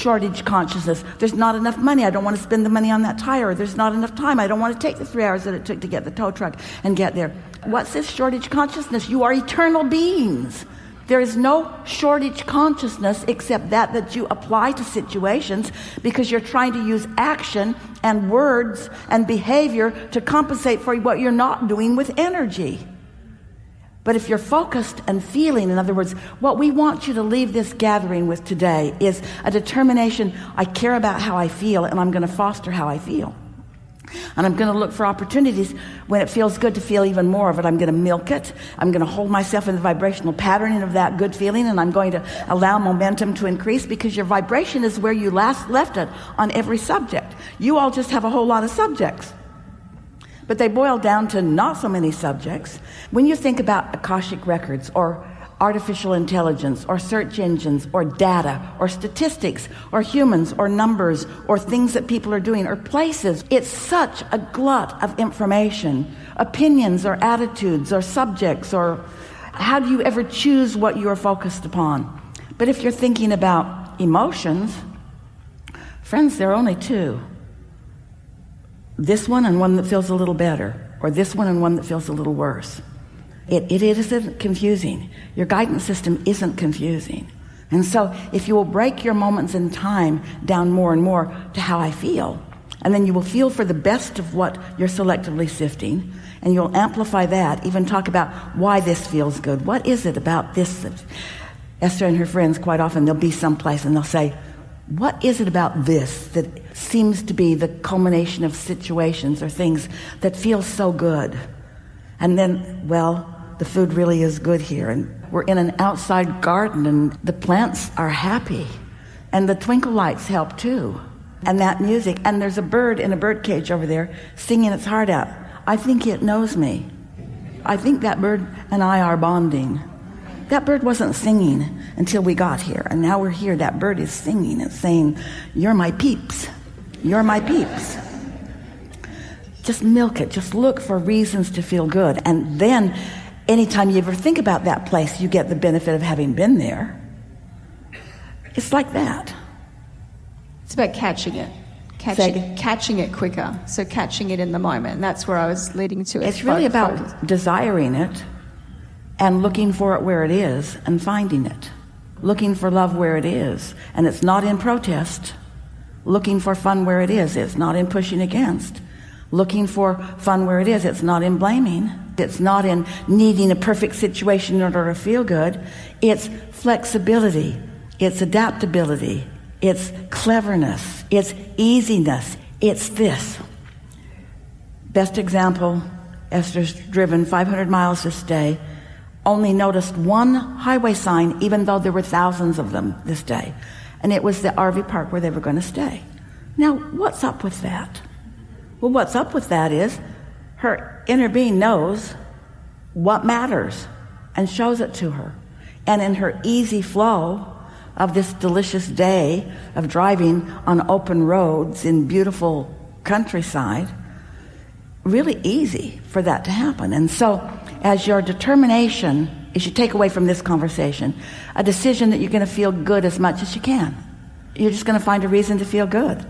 shortage consciousness. There's not enough money. I don't want to spend the money on that tire. There's not enough time. I don't want to take the 3 hours that it took to get the tow truck and get there. What's this shortage consciousness? You are eternal beings. There is no shortage consciousness except that you apply to situations because you're trying to use action and words and behavior to compensate for what you're not doing with energy. But if you're focused and feeling, in other words, what we want you to leave this gathering with today is a determination. I care about how I feel, and I'm going to foster how I feel. And I'm going to look for opportunities when it feels good to feel even more of it. I'm going to milk it. I'm going to hold myself in the vibrational patterning of that good feeling, and I'm going to allow momentum to increase because your vibration is where you last left it on every subject. You all just have a whole lot of subjects, but they boil down to not so many subjects. When you think about Akashic records or artificial intelligence or search engines or data or statistics or humans or numbers or things that people are doing or places, it's such a glut of information, opinions or attitudes or subjects, or how do you ever choose what you are focused upon? But if you're thinking about emotions, friends, there are only two. This one and one that feels a little better, or this one and one that feels a little worse. It isn't confusing. Your guidance system isn't confusing. And so if you will break your moments in time down more and more to how I feel, and then you will feel for the best of what you're selectively sifting, and you'll amplify that, even talk about why this feels good. What is it about this that Esther and her friends, quite often they'll be someplace and they'll say, what is it about this that seems to be the culmination of situations or things that feel so good? And then, well, the food really is good here, and we're in an outside garden, and the plants are happy, and the twinkle lights help too, and that music, and there's a bird in a bird cage over there singing its heart out. I think it knows me. I think that bird and I are bonding. That bird wasn't singing until we got here, and now we're here. That bird is singing and saying, you're my peeps. You're my peeps. Just milk it. Just look for reasons to feel good. And then anytime you ever think about that place, you get the benefit of having been there. It's like that. It's about catching it. Catching it quicker. So catching it in the moment. And that's where I was leading to. It's really about desiring it and looking for it where it is and finding it. Looking for love where it is. And it's not in protest. Looking for fun where it is. It's not in pushing against. Looking for fun where it is. It's not in blaming. It's not in needing a perfect situation in order to feel good. It's flexibility. It's adaptability. It's cleverness. It's easiness. It's this. Best example, Esther's driven 500 miles this day, only noticed one highway sign, even though there were thousands of them this day. And it was the RV park where they were going to stay. Now, what's up with that? Well, what's up with that is her inner being knows what matters and shows it to her. And in her easy flow of this delicious day of driving on open roads in beautiful countryside, really easy for that to happen. And so as your determination, as you take away from this conversation, a decision that you're going to feel good as much as you can. You're just going to find a reason to feel good.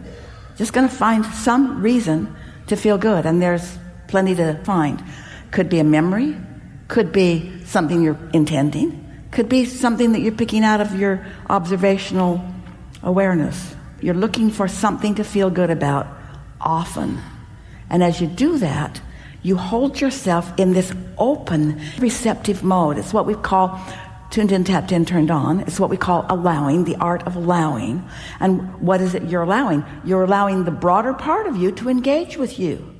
Just going to find some reason to feel good, and there's plenty to find. Could be a memory, could be something you're intending, could be something that you're picking out of your observational awareness. You're looking for something to feel good about often. And as you do that, you hold yourself in this open, receptive mode. It's what we call tuned in, tapped in, turned on. It's what we call allowing, the art of allowing. And what is it you're allowing? You're allowing the broader part of you to engage with you.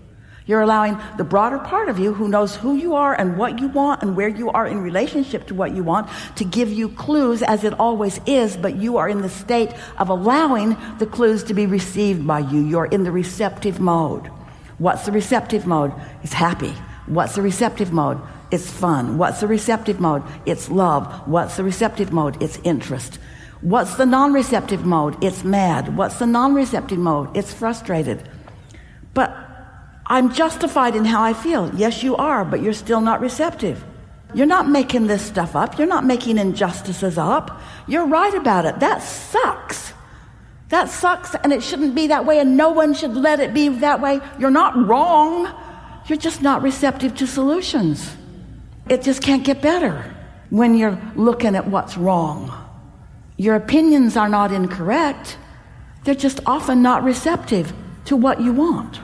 You're allowing the broader part of you who knows who you are and what you want and where you are in relationship to what you want to give you clues, as it always is, but you are in the state of allowing the clues to be received by you. You're in the receptive mode. What's the receptive mode? It's happy. What's the receptive mode? It's fun. What's the receptive mode? It's love. What's the receptive mode? It's interest. What's the non-receptive mode? It's mad. What's the non-receptive mode? It's frustrated. But I'm justified in how I feel. Yes, you are, but you're still not receptive. You're not making this stuff up. You're not making injustices up. You're right about it. That sucks. That sucks, and it shouldn't be that way, and no one should let it be that way. You're not wrong. You're just not receptive to solutions. It just can't get better when you're looking at what's wrong. Your opinions are not incorrect. They're just often not receptive to what you want.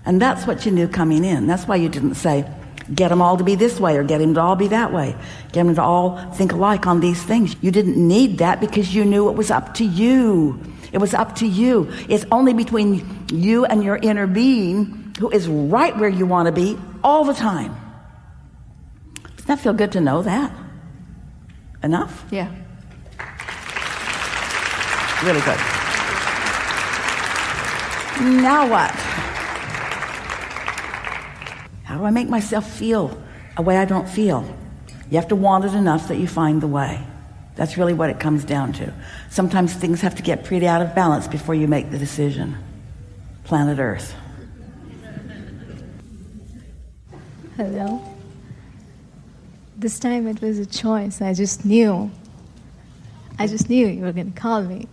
And that's what you knew coming in. That's why you didn't say, get them all to be this way or get them to all be that way. Get them to all think alike on these things. You didn't need that because you knew it was up to you. It was up to you. It's only between you and your inner being who is right where you want to be all the time. Doesn't that feel good to know that? Enough? Yeah. Really good. Now what? How do I make myself feel a way I don't feel? You have to want it enough that you find the way. That's really what it comes down to. Sometimes things have to get pretty out of balance before you make the decision. Planet Earth. Hello. This time it was a choice. I just knew you were going to call me.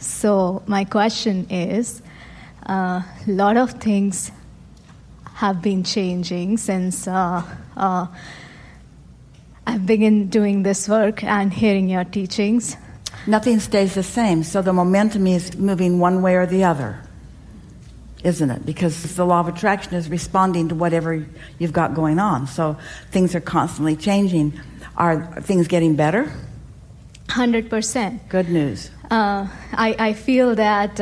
So my question is, a lot of things have been changing since I've begun doing this work and hearing your teachings. Nothing stays the same, so the momentum is moving one way or the other, isn't it? Because the law of attraction is responding to whatever you've got going on. So things are constantly changing. Are things getting better? 100%. Good news. I feel that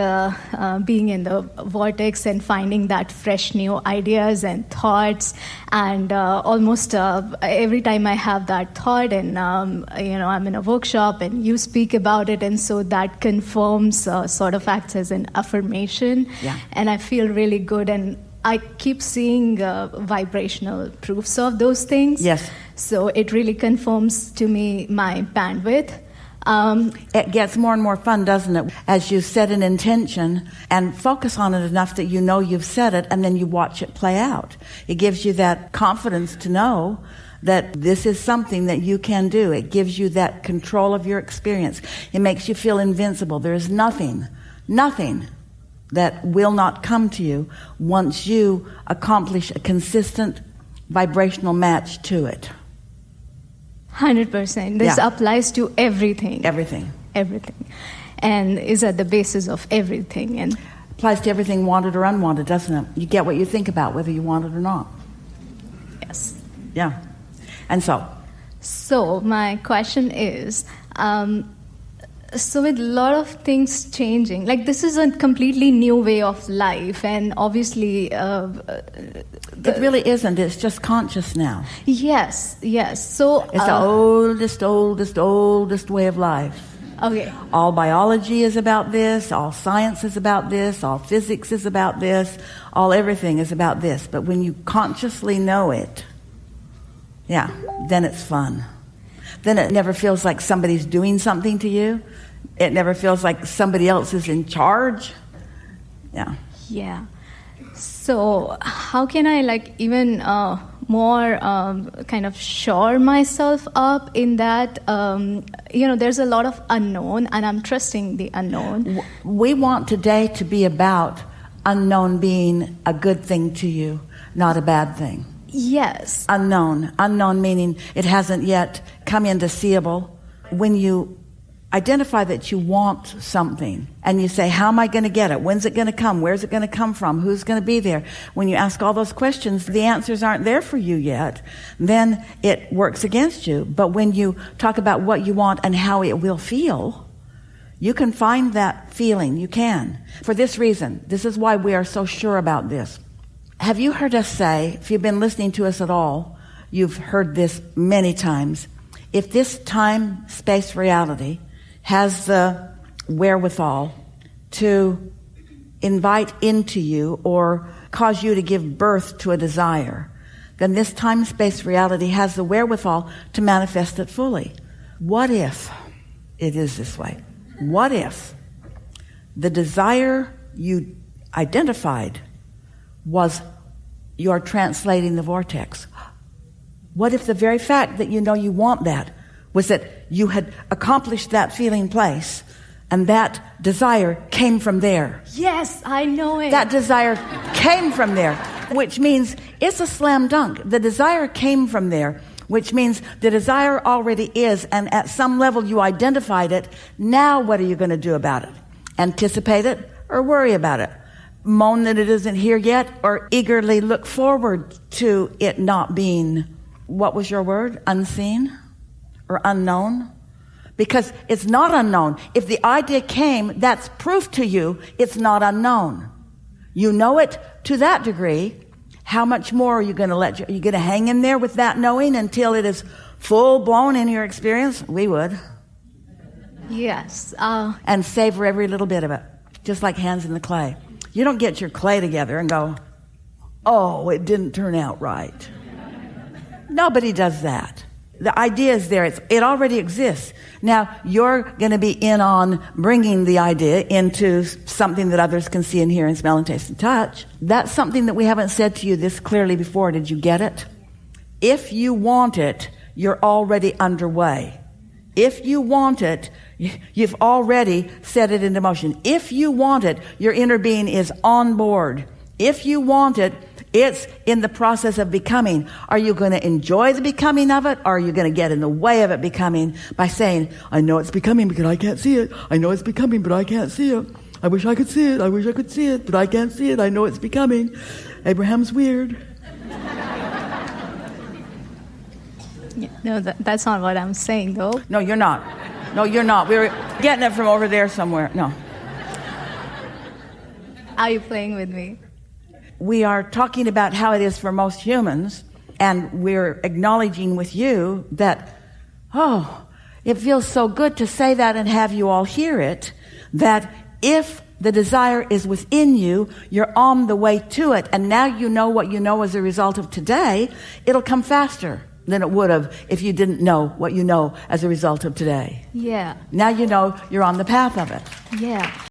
being in the vortex and finding that fresh new ideas and thoughts, and almost every time I have that thought, and I'm in a workshop and you speak about it, and so that confirms, sort of acts as an affirmation. Yeah. And I feel really good, and I keep seeing vibrational proofs of those things. Yes. So it really confirms to me my bandwidth. It gets more and more fun, doesn't it? As you set an intention and focus on it enough that you know you've set it, and then you watch it play out. It gives you that confidence to know that this is something that you can do. It gives you that control of your experience. It makes you feel invincible. There is nothing that will not come to you once you accomplish a consistent vibrational match to it. 100%. This applies to everything. Everything. And is at the basis of everything. And applies to everything, wanted or unwanted, doesn't it? You get what you think about, whether you want it or not. yes. Yeah. And so my question is, so with a lot of things changing, like this is a completely new way of life, and obviously it really isn't. It's just conscious now. Yes. So it's the oldest way of life. Okay. All biology is about this. All science is about this. All physics is about this. All everything is about this. But when you consciously know it, then it's fun. Then it never feels like somebody's doing something to you. It never feels like somebody else is in charge. Yeah. So how can I even more kind of shore myself up in that, there's a lot of unknown, and I'm trusting the unknown. We want today to be about unknown being a good thing to you, not a bad thing. Yes. Unknown meaning it hasn't yet come into seeable. When you identify that you want something and you say, how am I going to get it? When's it going to come? Where's it going to come from? Who's going to be there? When you ask all those questions, the answers aren't there for you yet. Then it works against you. But when you talk about what you want and how it will feel, you can find that feeling. You can. For this reason, this is why we are so sure about this. Have you heard us say, if you've been listening to us at all, you've heard this many times, if this time-space reality has the wherewithal to invite into you or cause you to give birth to a desire, then this time-space reality has the wherewithal to manifest it fully. What if it is this way? What if the desire you identified was you're translating the vortex? What if the very fact that you know you want that was that you had accomplished that feeling place, and that desire came from there. Yes, I know it. That desire came from there, which means it's a slam dunk. The desire came from there, which means the desire already is, and at some level you identified it. Now what are you going to do about it? Anticipate it or worry about it? Moan that it isn't here yet, or eagerly look forward to it not being, what was your word? Unseen or unknown? Because it's not unknown. If the idea came, that's proof to you it's not unknown. You know it to that degree. How much more are you going to are you going to hang in there with that knowing until it is full blown in your experience? We would. Yes. And savor every little bit of it, just like hands in the clay. You don't get your clay together and go, oh, it didn't turn out right. Nobody does that. The idea is there. It already exists. Now, you're going to be in on bringing the idea into something that others can see and hear and smell and taste and touch. That's something that we haven't said to you this clearly before. Did you get it? If you want it, you're already underway. If you want it, you've already set it into motion. If you want it, your inner being is on board. If you want it, it's in the process of becoming. Are you going to enjoy the becoming of it, or are you going to get in the way of it becoming by saying, I know it's becoming because I can't see it. I know it's becoming, but I can't see it. I wish I could see it. I wish I could see it, but I can't see it. I know it's becoming. Abraham's weird. No, that's not what I'm saying, though. No, you're not. No, you're not. We were getting it from over there somewhere. No. Are you playing with me? We are talking about how it is for most humans, and we're acknowledging with you that, oh, it feels so good to say that and have you all hear it, that if the desire is within you, you're on the way to it, and now you know what you know as a result of today, it'll come faster than it would have if you didn't know what you know as a result of today. Yeah. Now you know you're on the path of it. Yeah.